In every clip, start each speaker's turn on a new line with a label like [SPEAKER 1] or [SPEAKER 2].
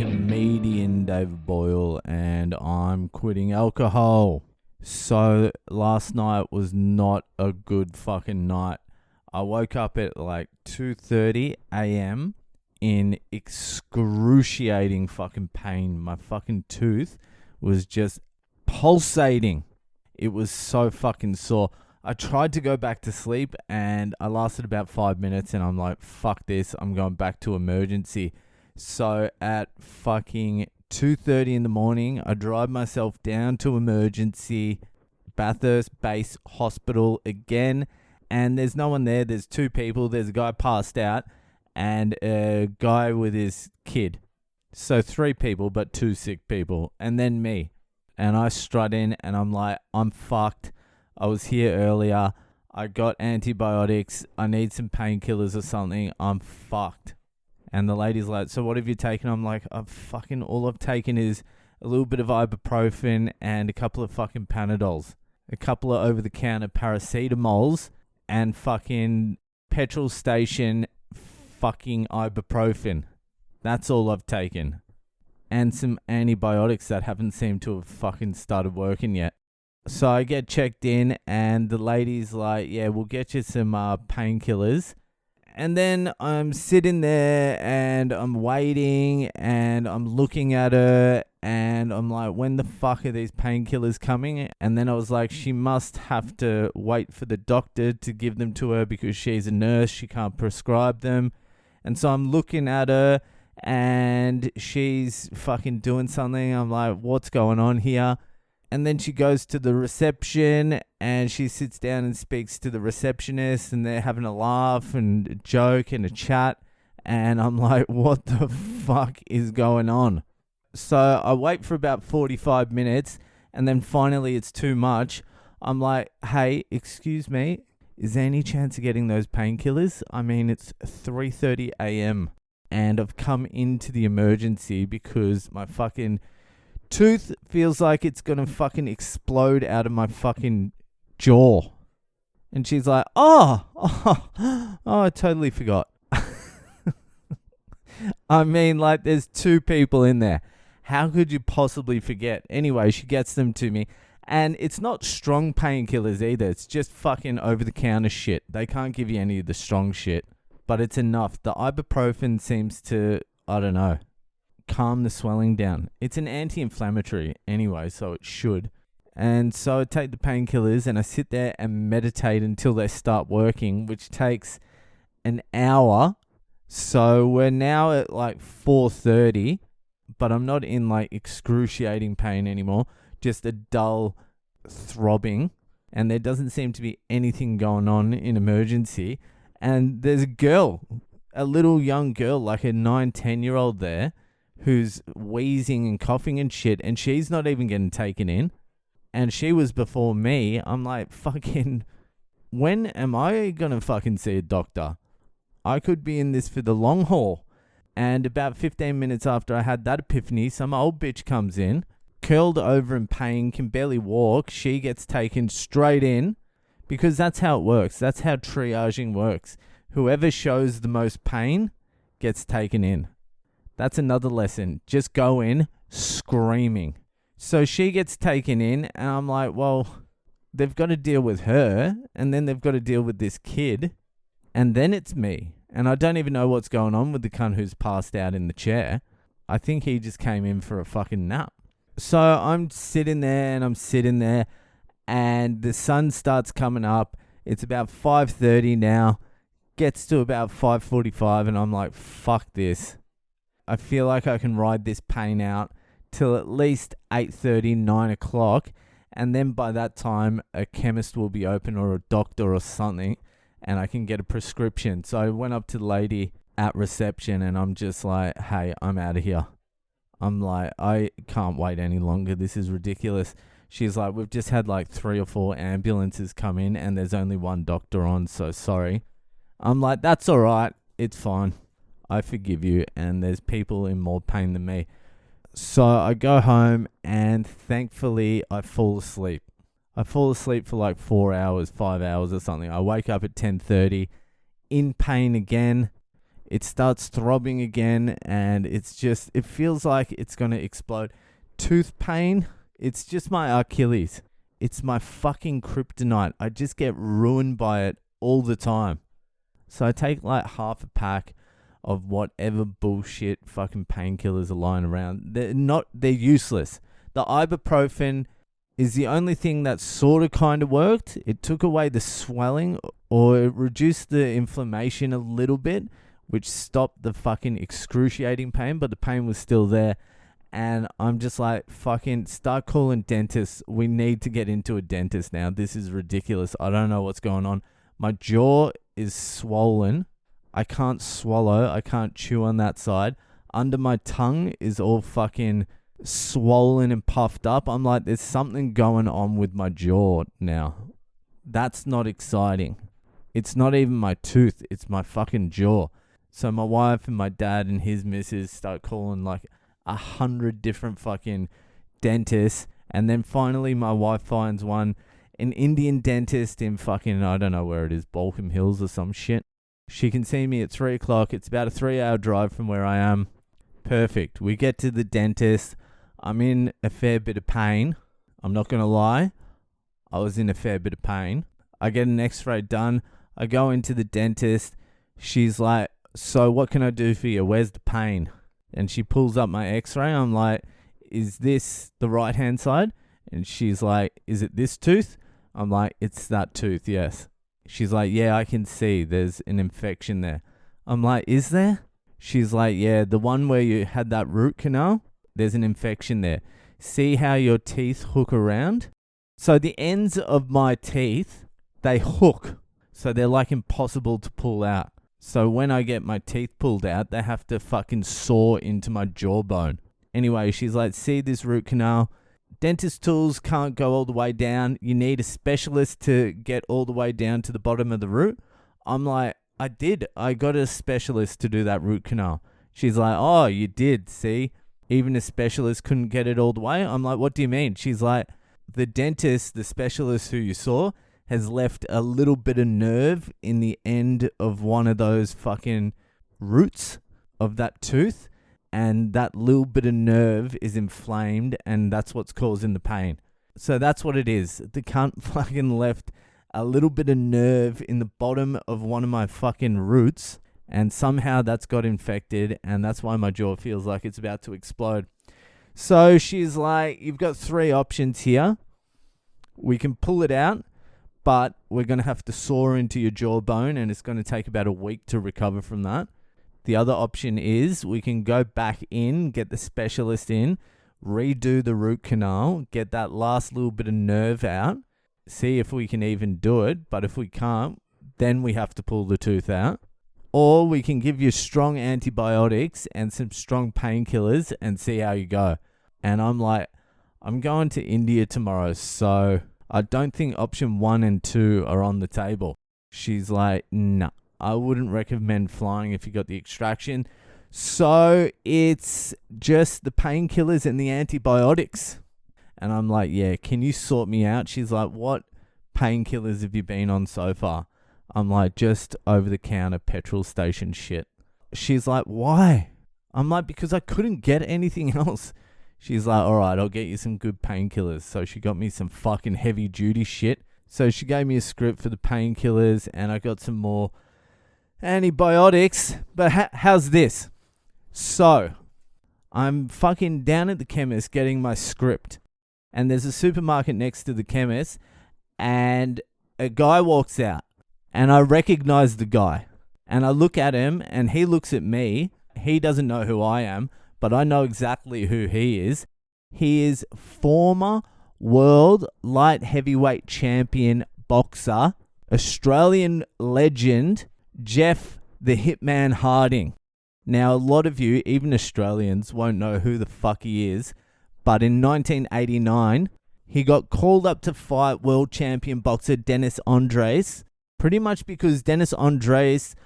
[SPEAKER 1] comedian David Boyle, and I'm quitting alcohol. So last night was not a good fucking night. I woke up at like 2:30 a.m. in excruciating fucking pain. My fucking tooth was just pulsating. It was so fucking sore. I tried to go back to sleep and I lasted about 5 minutes and I'm like, fuck this, I'm going back to emergency. So at fucking 2:30 in the morning, I drive myself down to emergency, Bathurst Base Hospital again, and there's no one there. There's two people. There's a guy passed out and a guy with his kid. So 3 people, but 2 sick people, and then me. And I strut in and I'm like, I'm fucked. I was here earlier. I got antibiotics. I need some painkillers or something. I'm fucked. And the lady's like, so what have you taken? I'm like, all I've taken is a little bit of ibuprofen and a couple of fucking Panadols, a couple of over-the-counter paracetamols, and fucking petrol station fucking ibuprofen. That's all I've taken. And some antibiotics that haven't seemed to have fucking started working yet. So I get checked in and the lady's like, yeah, we'll get you some painkillers. And then I'm sitting there and I'm waiting and I'm looking at her and I'm like, when the fuck are these painkillers coming? And then I was like, she must have to wait for the doctor to give them to her because she's a nurse. She can't prescribe them. And so I'm looking at her and she's fucking doing something. I'm like, what's going on here? And then she goes to the reception and she sits down and speaks to the receptionist and they're having a laugh and a joke and a chat. And I'm like, what the fuck is going on? So I wait for about 45 minutes and then finally it's too much. I'm like, hey, excuse me, is there any chance of getting those painkillers? I mean, it's 3:30 a.m. and I've come into the emergency because my fucking tooth feels like it's gonna fucking explode out of my fucking jaw. And she's like, oh, I totally forgot. I mean, like, there's 2 people in there. How could you possibly forget? Anyway, she gets them to me. And it's not strong painkillers either. It's just fucking over-the-counter shit. They can't give you any of the strong shit. But it's enough. The ibuprofen seems to, I don't know, calm the swelling down. It's an anti-inflammatory anyway, so it should. And so I take the painkillers and I sit there and meditate until they start working, which takes an hour. So we're now at like 4:30, but I'm not in like excruciating pain anymore, just a dull throbbing, and there doesn't seem to be anything going on in emergency. And there's a girl, a little young girl, like a 9-10-year-old there, who's wheezing and coughing and shit, and she's not even getting taken in. And she was before me. I'm like, fucking, when am I gonna fucking see a doctor? I could be in this for the long haul. And about 15 minutes after I had that epiphany, some old bitch comes in, curled over in pain, can barely walk. She gets taken straight in because that's how it works. That's how triaging works. Whoever shows the most pain gets taken in. That's another lesson. Just go in screaming. So she gets taken in and I'm like, well, they've got to deal with her and then they've got to deal with this kid and then it's me. And I don't even know what's going on with the cunt who's passed out in the chair. I think he just came in for a fucking nap. So I'm sitting there and the sun starts coming up. It's about 5:30 now. Gets to about 5:45 and I'm like, fuck this. I feel like I can ride this pain out till at least 8:30, 9 o'clock. And then by that time, a chemist will be open or a doctor or something. And I can get a prescription. So I went up to the lady at reception and I'm just like, hey, I'm out of here. I'm like, I can't wait any longer. This is ridiculous. She's like, we've just had like 3 or 4 ambulances come in and there's only 1 doctor on. So sorry. I'm like, that's all right. It's fine. I forgive you. And there's people in more pain than me. So I go home and thankfully I fall asleep. I fall asleep for like 4 hours, 5 hours or something. I wake up at 10:30 in pain again. it starts throbbing again, and it feels like it's going to explode. Tooth pain, it's just my Achilles. It's my fucking kryptonite. I just get ruined by it all the time. So I take like half a pack of whatever bullshit fucking painkillers are lying around. They're useless. The ibuprofen is the only thing that sort of kind of worked. It took away the swelling, or it reduced the inflammation a little bit, which stopped the fucking excruciating pain, but the pain was still there. And I'm just like, fucking start calling dentists. We need to get into a dentist now. This is ridiculous. I don't know what's going on. My jaw is swollen. I can't swallow. I can't chew on that side. Under my tongue is all fucking swollen and puffed up. I'm like, there's something going on with my jaw now. That's not exciting. It's not even my tooth. It's my fucking jaw. So my wife and my dad and his missus start calling like 100 different fucking dentists. And then finally my wife finds an Indian dentist in fucking, I don't know where it is, Balcombe Hills or some shit. She can see me at 3 o'clock. It's about a 3-hour drive from where I am. Perfect. We get to the dentist. I'm in a fair bit of pain. I'm not going to lie. I was in a fair bit of pain. I get an x-ray done. I go into the dentist. She's like, so what can I do for you? Where's the pain? And she pulls up my x-ray. I'm like, is this the right hand side? And she's like, is it this tooth? I'm like, it's that tooth, yes. She's like, yeah, I can see there's an infection there. I'm like, is there? She's like, yeah, the one where you had that root canal, there's an infection there. See how your teeth hook around? So the ends of my teeth, they hook. So they're like impossible to pull out. So when I get my teeth pulled out, they have to fucking saw into my jawbone. Anyway, she's like, see this root canal? Dentist tools can't go all the way down. You need a specialist to get all the way down to the bottom of the root. I'm like, I did. I got a specialist to do that root canal. She's like, oh, you did, see? Even a specialist couldn't get it all the way. I'm like, what do you mean? She's like, the dentist, the specialist who you saw, has left a little bit of nerve in the end of one of those fucking roots of that tooth. And that little bit of nerve is inflamed, and that's what's causing the pain. So that's what it is. The cunt fucking left a little bit of nerve in the bottom of one of my fucking roots, and somehow that's got infected, and that's why my jaw feels like it's about to explode. So she's like, you've got 3 options here. We can pull it out, but we're going to have to saw into your jawbone, and it's going to take about a week to recover from that. The other option is we can go back in, get the specialist in, redo the root canal, get that last little bit of nerve out, see if we can even do it. But if we can't, then we have to pull the tooth out. Or we can give you strong antibiotics and some strong painkillers and see how you go. And I'm like, I'm going to India tomorrow, so I don't think option 1 and 2 are on the table. She's like, nah. I wouldn't recommend flying if you got the extraction. So it's just the painkillers and the antibiotics. And I'm like, yeah, can you sort me out? She's like, what painkillers have you been on so far? I'm like, just over-the-counter petrol station shit. She's like, why? I'm like, because I couldn't get anything else. She's like, all right, I'll get you some good painkillers. So she got me some fucking heavy-duty shit. So she gave me a script for the painkillers, and I got some more antibiotics. But how's this? So I'm fucking down at the chemist getting my script, and there's a supermarket next to the chemist, and a guy walks out, and I recognize the guy, and I look at him, and he looks at me. He doesn't know who I am, but I know exactly who he is. He is former world light heavyweight champion boxer, Australian legend, Jeff the Hitman Harding. Now, a lot of you, even Australians, won't know who the fuck he is, but in 1989, he got called up to fight world champion boxer Dennis Andres, pretty much because Dennis Andres'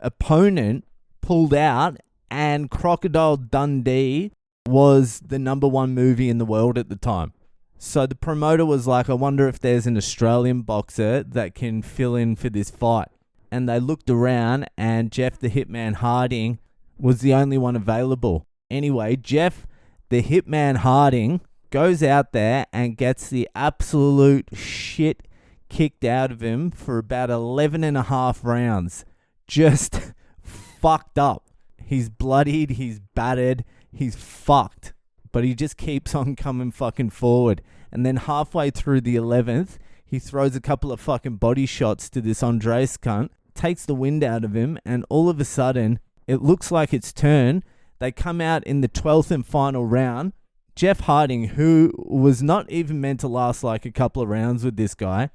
[SPEAKER 1] opponent pulled out, and Crocodile Dundee was the #1 movie in the world at the time. So the promoter was like, I wonder if there's an Australian boxer that can fill in for this fight. and they looked around, and Jeff the Hitman Harding was the only one available. Anyway, Jeff the Hitman Harding goes out there and gets the absolute shit kicked out of him for about 11 and a half rounds. Just fucked up. He's bloodied, he's battered, he's fucked. But he just keeps on coming fucking forward. And then halfway through the 11th, he throws a couple of fucking body shots to this Andres cunt, takes the wind out of him, and all of a sudden, it looks like it's turn. They come out in the 12th and final round. Jeff Harding, who was not even meant to last like a couple of rounds with this guy,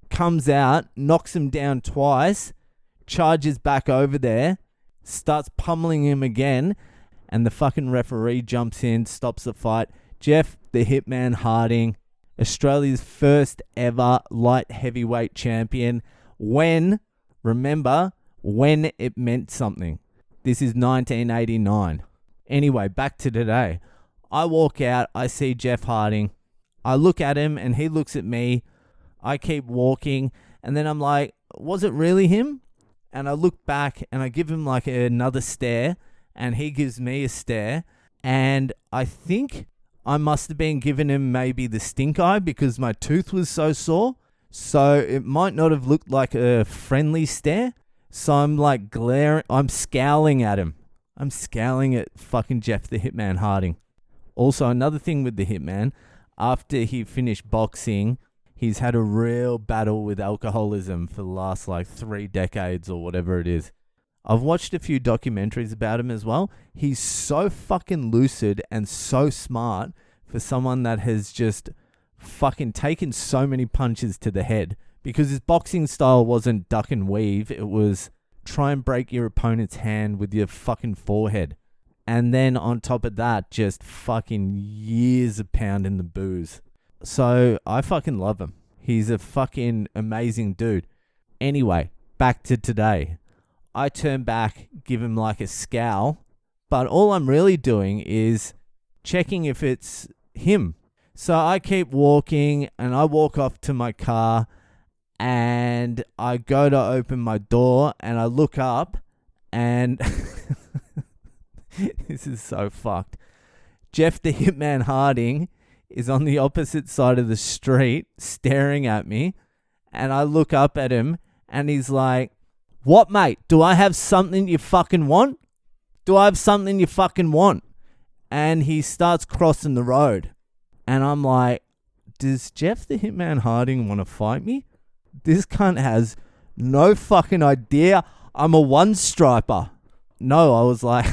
[SPEAKER 1] comes out, knocks him down twice, charges back over there, starts pummeling him again, and the fucking referee jumps in, stops the fight. Jeff the Hitman Harding, Australia's first ever light heavyweight champion, when it meant something. This is 1989. Anyway, back to today. I walk out, I see Jeff Harding. I look at him and he looks at me. I keep walking and then I'm like, was it really him? And I look back and I give him like another stare and he gives me a stare. And I think I must have been giving him maybe the stink eye because my tooth was so sore. So it might not have looked like a friendly stare. So I'm like I'm scowling at him. I'm scowling at fucking Jeff the Hitman Harding. Also, another thing with the Hitman, after he finished boxing, he's had a real battle with alcoholism for the last like 3 decades or whatever it is. I've watched a few documentaries about him as well. He's so fucking lucid and so smart for someone that has just fucking taken so many punches to the head. Because his boxing style wasn't duck and weave. It was try and break your opponent's hand with your fucking forehead. And then on top of that, just fucking years of pounding the booze. So I fucking love him. He's a fucking amazing dude. Anyway, back to today. I turn back, give him like a scowl. But all I'm really doing is checking if it's him. So I keep walking and I walk off to my car. And I go to open my door and I look up and this is so fucked. Jeff the Hitman Harding is on the opposite side of the street staring at me. And I look up at him and he's like, "What, mate? Do I have something you fucking want? Do I have something you fucking want?" And he starts crossing the road. And I'm like, does Jeff the Hitman Harding want to fight me? This cunt has no fucking idea I'm a one-striper. No, I was like,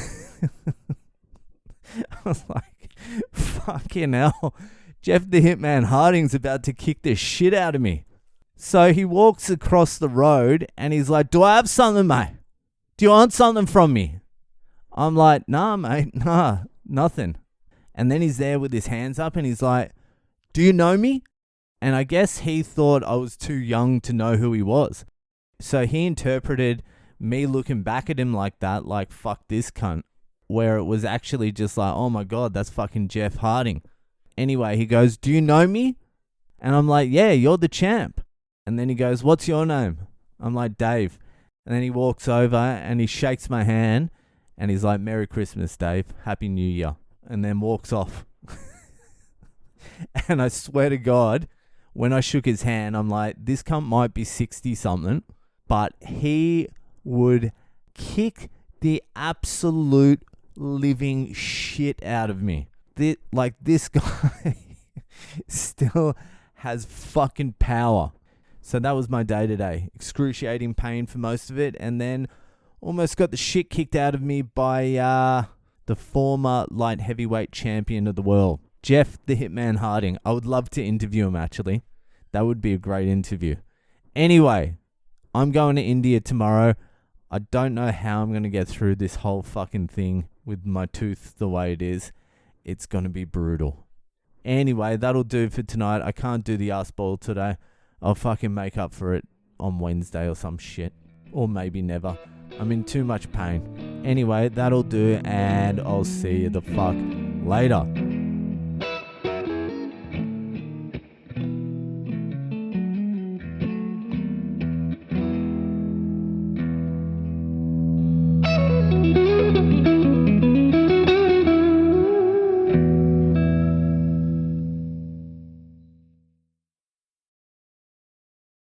[SPEAKER 1] fucking hell. Jeff the Hitman Harding's about to kick the shit out of me. So he walks across the road and he's like, "Do I have something, mate? Do you want something from me?" I'm like, "Nah, mate, nah, nothing." And then he's there with his hands up and he's like, "Do you know me?" And I guess he thought I was too young to know who he was. So he interpreted me looking back at him like that, like, fuck this cunt. Where it was actually just like, oh my God, that's fucking Jeff Harding. Anyway, he goes, "Do you know me?" And I'm like, "Yeah, you're the champ." And then he goes, "What's your name?" I'm like, "Dave." And then he walks over and he shakes my hand and he's like, "Merry Christmas, Dave. Happy New Year." And then walks off. And I swear to God, when I shook his hand, I'm like, this cunt might be 60-something, but he would kick the absolute living shit out of me. This guy still has fucking power. So that was my day today. Excruciating pain for most of it, and then almost got the shit kicked out of me by the former light heavyweight champion of the world, Jeff the Hitman Harding. I would love to interview him, actually. That would be a great interview. Anyway, I'm going to India tomorrow. I don't know how I'm going to get through this whole fucking thing with my tooth the way it is. It's going to be brutal. Anyway, that'll do for tonight. I can't do the arse bowl today. I'll fucking make up for it on Wednesday or some shit. Or maybe never. I'm in too much pain. Anyway, that'll do, and I'll see you the fuck later.